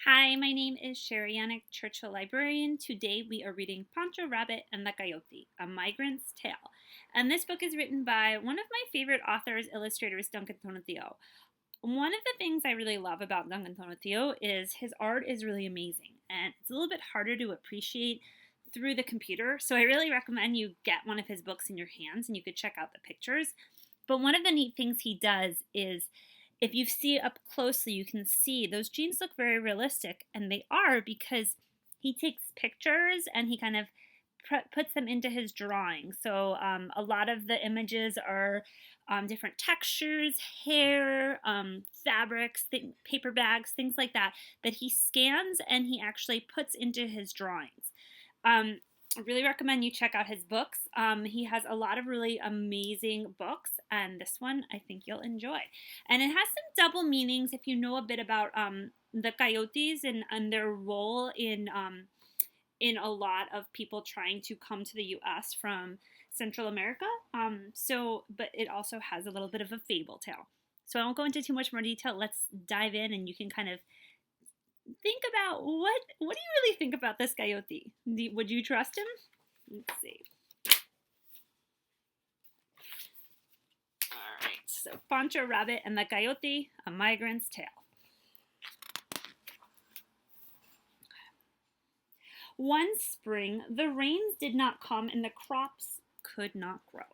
Hi, my name is Cherie Yanek, Churchill Librarian. Today we are reading Pancho Rabbit and the Coyote, A Migrant's Tale. And this book is written by one of my favorite authors, illustrators, Duncan Tonatiuh. One of the things I really love about Duncan Tonatiuh is his art is really amazing, and it's a little bit harder to appreciate through the computer. So I really recommend you get one of his books in your hands and you could check out the pictures. But one of the neat things he does is if you see it up closely, you can see those jeans look very realistic, and they are because he takes pictures and he kind of puts them into his drawing. So a lot of the images are different textures, hair, fabrics, paper bags, things like that he scans and he actually puts into his drawings. I really recommend you check out his books. He has a lot of really amazing books, and this one I think you'll enjoy. And it has some double meanings if you know a bit about the coyotes and their role in a lot of people trying to come to the U.S. from Central America. But it also has a little bit of a fable tale. So I won't go into too much more detail. Let's dive in, and you can kind of think about what do you really think about this coyote? Would you trust him? Let's see. All right, so Pancho Rabbit and the Coyote, A Migrant's Tale. One spring, the rains did not come and the crops could not grow.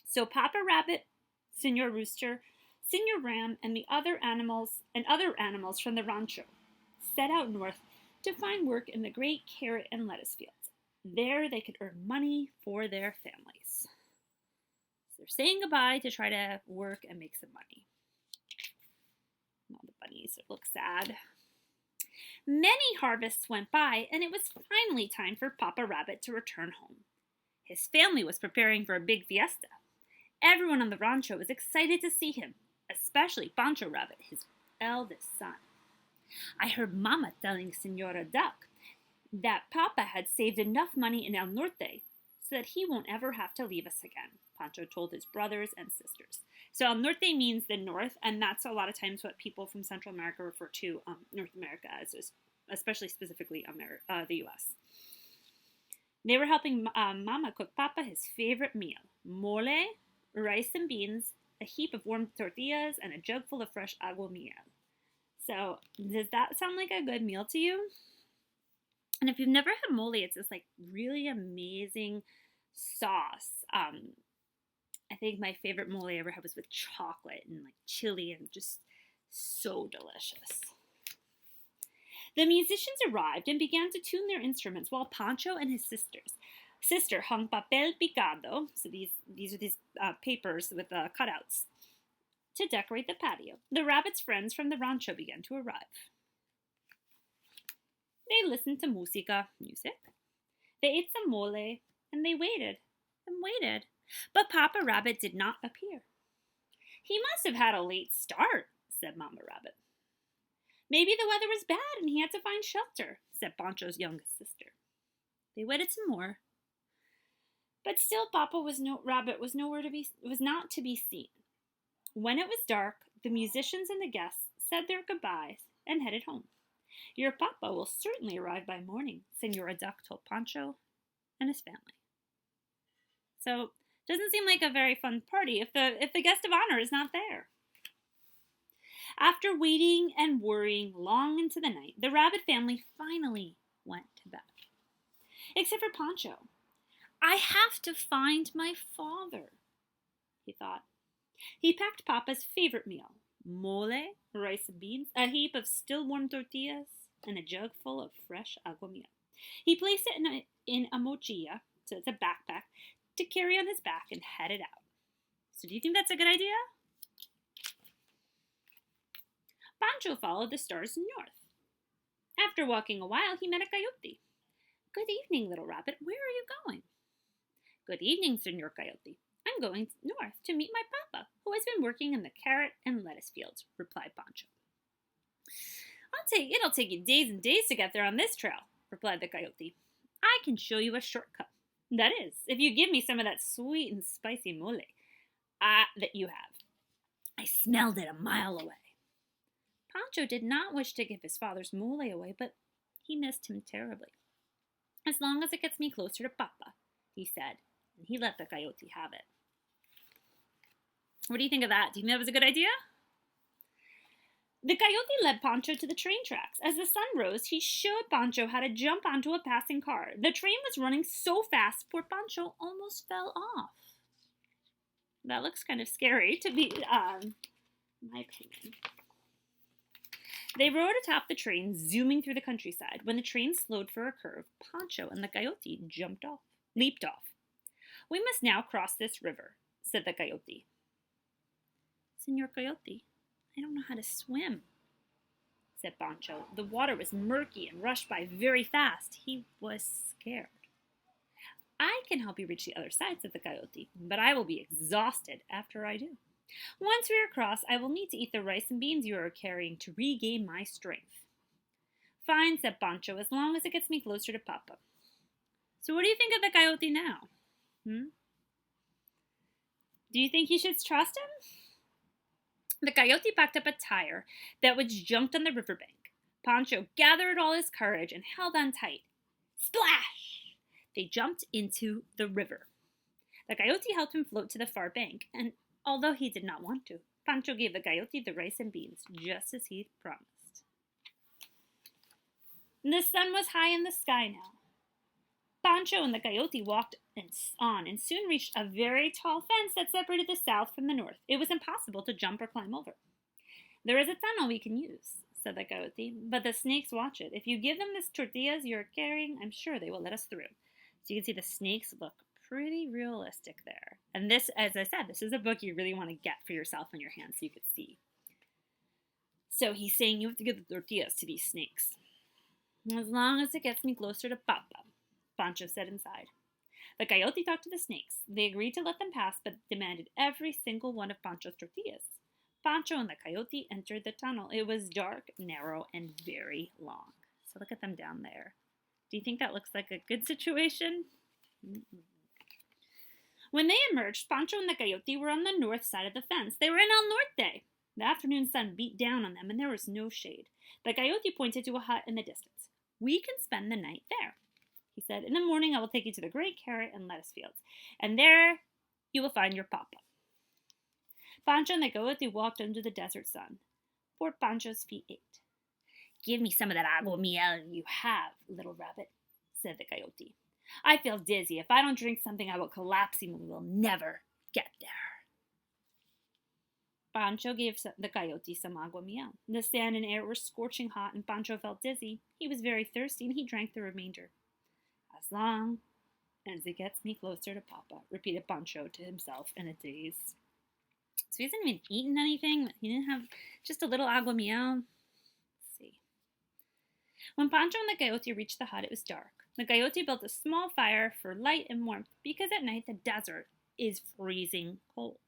So Papa Rabbit, Senor Rooster, Senor Ram, and the other animals from the rancho set out north to find work in the great carrot and lettuce fields. There they could earn money for their families. So they're saying goodbye to try to work and make some money. All the bunnies look sad. Many harvests went by, and it was finally time for Papa Rabbit to return home. His family was preparing for a big fiesta. Everyone on the rancho was excited to see him, especially Pancho Rabbit, his eldest son. I heard Mama telling Senora Duck that Papa had saved enough money in El Norte so that he won't ever have to leave us again, Pancho told his brothers and sisters. So El Norte means the north, and that's a lot of times what people from Central America refer to North America as, especially specifically the U.S. They were helping Mama cook Papa his favorite meal, mole, rice and beans, a heap of warm tortillas, and a jug full of fresh agua miel. So, does that sound like a good meal to you? And if you've never had mole, it's this like really amazing sauce. I think my favorite mole I ever had was with chocolate and like chili and just so delicious. The musicians arrived and began to tune their instruments while Pancho and his sister hung papel picado, so these are these papers with cutouts, to decorate the patio. The rabbit's friends from the rancho began to arrive. They listened to music. They ate some mole, and they waited and waited. But Papa Rabbit did not appear. He must have had a late start, said Mama Rabbit. Maybe the weather was bad and he had to find shelter, said Pancho's youngest sister. They waited some more. But still Papa Rabbit was not to be seen. When it was dark, the musicians and the guests said their goodbyes and headed home. Your Papa will certainly arrive by morning, Senora Duck told Pancho and his family. So, doesn't seem like a very fun party if the guest of honor is not there. After waiting and worrying long into the night, the rabbit family finally went to bed. Except for Pancho. I have to find my father, he thought. He packed Papa's favorite meal, mole, rice and beans, a heap of still warm tortillas, and a jug full of fresh agua miel. He placed it in a mochila, so it's a backpack, to carry on his back and headed out. So do you think that's a good idea? Pancho followed the stars north. After walking a while, he met a coyote. Good evening, little rabbit. Where are you going? Good evening, Senor Coyote. I'm going north to meet my papa, who has been working in the carrot and lettuce fields, replied Pancho. It'll take you days and days to get there on this trail, replied the coyote. I can show you a shortcut. That is, if you give me some of that sweet and spicy mole that you have. I smelled it a mile away. Pancho did not wish to give his father's mole away, but he missed him terribly. "As long as it gets me closer to Papa," he said, and he let the coyote have it. What do you think of that? Do you think that was a good idea? The coyote led Pancho to the train tracks. As the sun rose, he showed Pancho how to jump onto a passing car. The train was running so fast, poor Pancho almost fell off. That looks kind of scary, to be, my opinion. They rode atop the train, zooming through the countryside. When the train slowed for a curve, Pancho and the coyote leaped off. "We must now cross this river," said the coyote. "Senor Coyote, I don't know how to swim," said Pancho. The water was murky and rushed by very fast. He was scared. "I can help you reach the other side," said the coyote, "but I will be exhausted after I do. Once we are across, I will need to eat the rice and beans you are carrying to regain my strength." "Fine," said Pancho, "as long as it gets me closer to Papa." So what do you think of the coyote now? Do you think you should trust him? The coyote packed up a tire that was jumped on the riverbank. Pancho gathered all his courage and held on tight. Splash! They jumped into the river. The coyote helped him float to the far bank, and although he did not want to, Pancho gave the coyote the rice and beans, just as he promised. The sun was high in the sky now. Pancho and the coyote walked on and soon reached a very tall fence that separated the south from the north. It was impossible to jump or climb over. "There is a tunnel we can use," said the coyote, "but the snakes watch it. If you give them the tortillas you're carrying, I'm sure they will let us through." So you can see the snakes look pretty realistic there. And this, as I said, this is a book you really want to get for yourself in your hand so you could see. So he's saying you have to give the tortillas to these snakes. "As long as it gets me closer to Papa," Pancho said inside. The coyote talked to the snakes. They agreed to let them pass, but demanded every single one of Pancho's tortillas. Pancho and the coyote entered the tunnel. It was dark, narrow, and very long. So look at them down there. Do you think that looks like a good situation? When they emerged, Pancho and the coyote were on the north side of the fence. They were in El Norte. The afternoon sun beat down on them, and there was no shade. The coyote pointed to a hut in the distance. "We can spend the night there," he said. "In the morning, I will take you to the great carrot and lettuce fields, and there you will find your Papa." Pancho and the coyote walked under the desert sun. Poor Pancho's feet ached. "Give me some of that agua miel you have, little rabbit," said the coyote. "I feel dizzy. If I don't drink something, I will collapse and we will never get there." Pancho gave the coyote some agua miel. The sand and air were scorching hot, and Pancho felt dizzy. He was very thirsty, and he drank the remainder. "As long as it gets me closer to Papa," repeated Pancho to himself in a daze. So he hasn't even eaten anything. He didn't have just a little agua miel. Let's see. When Pancho and the coyote reached the hut, it was dark. The coyote built a small fire for light and warmth because at night the desert is freezing cold.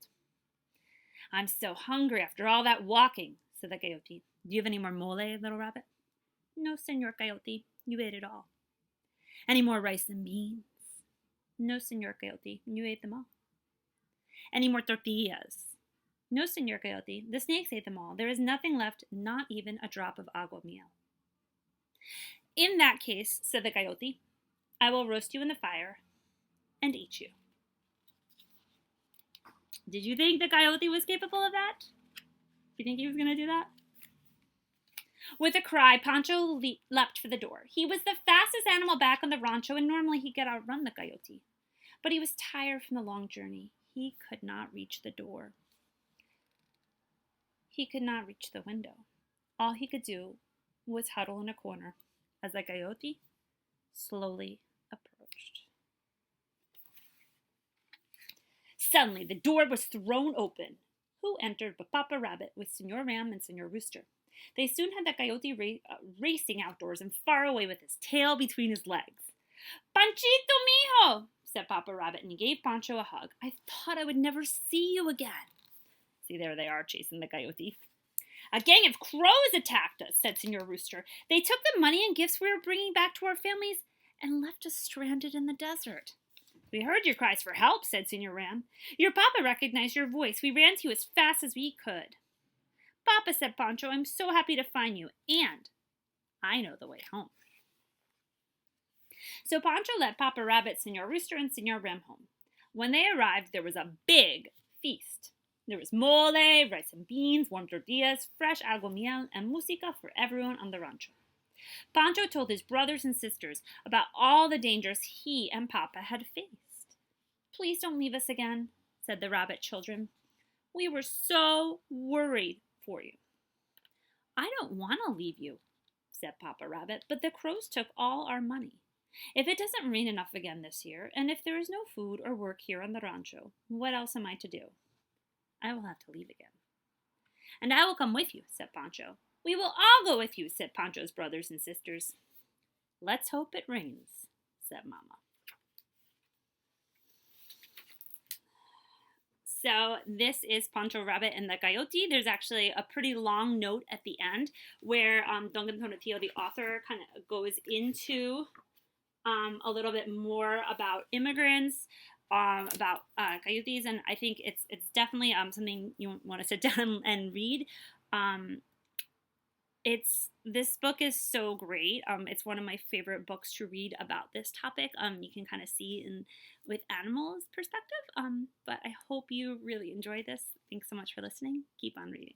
"I'm so hungry after all that walking," said the coyote. "Do you have any more mole, little rabbit?" "No, Senor Coyote. You ate it all." "Any more rice and beans?" "No, Senor Coyote. You ate them all." "Any more tortillas?" "No, Senor Coyote. The snakes ate them all. There is nothing left, not even a drop of agua miel." "In that case," said the coyote, "I will roast you in the fire and eat you." Did you think the coyote was capable of that? Do you think he was going to do that? With a cry, Pancho leapt for the door. He was the fastest animal back on the rancho, and normally he could outrun the coyote. But he was tired from the long journey. He could not reach the door. He could not reach the window. All he could do was huddle in a corner as the coyote slowly approached. Suddenly, the door was thrown open. Who entered but Papa Rabbit with Senor Ram and Senor Rooster. They soon had the coyote racing outdoors and far away with his tail between his legs. "Panchito, mijo," said Papa Rabbit, and he gave Pancho a hug. "I thought I would never see you again." See, there they are chasing the coyote. "A gang of crows attacked us," said Senor Rooster. "They took the money and gifts we were bringing back to our families and left us stranded in the desert." "We heard your cries for help," said Senor Ram. "Your papa recognized your voice. We ran to you as fast as we could." Papa, said Pancho, I'm so happy to find you, and I know the way home. So Pancho led Papa Rabbit, Señor Rooster, and Señor Ram home. When they arrived, there was a big feast. There was mole, rice and beans, warm tortillas, fresh agua miel, and música for everyone on the rancho. Pancho told his brothers and sisters about all the dangers he and Papa had faced. Please don't leave us again, said the rabbit children. We were so worried for you. I don't want to leave you, said Papa Rabbit, but the crows took all our money. If it doesn't rain enough again this year, and if there is no food or work here on the rancho, what else am I to do? I will have to leave again. And I will come with you, said Pancho. We will all go with you, said Pancho's brothers and sisters. Let's hope it rains, said Mama. So this is Pancho Rabbit and the Coyote. There's actually a pretty long note at the end where Duncan Tonatiuh, the author, kind of goes into a little bit more about immigrants, about coyotes, and I think it's definitely something you want to sit down and read. This book is so great. It's one of my favorite books to read about this topic. You can kind of see with animals' perspective. But I hope you really enjoyed this. Thanks so much for listening. Keep on reading.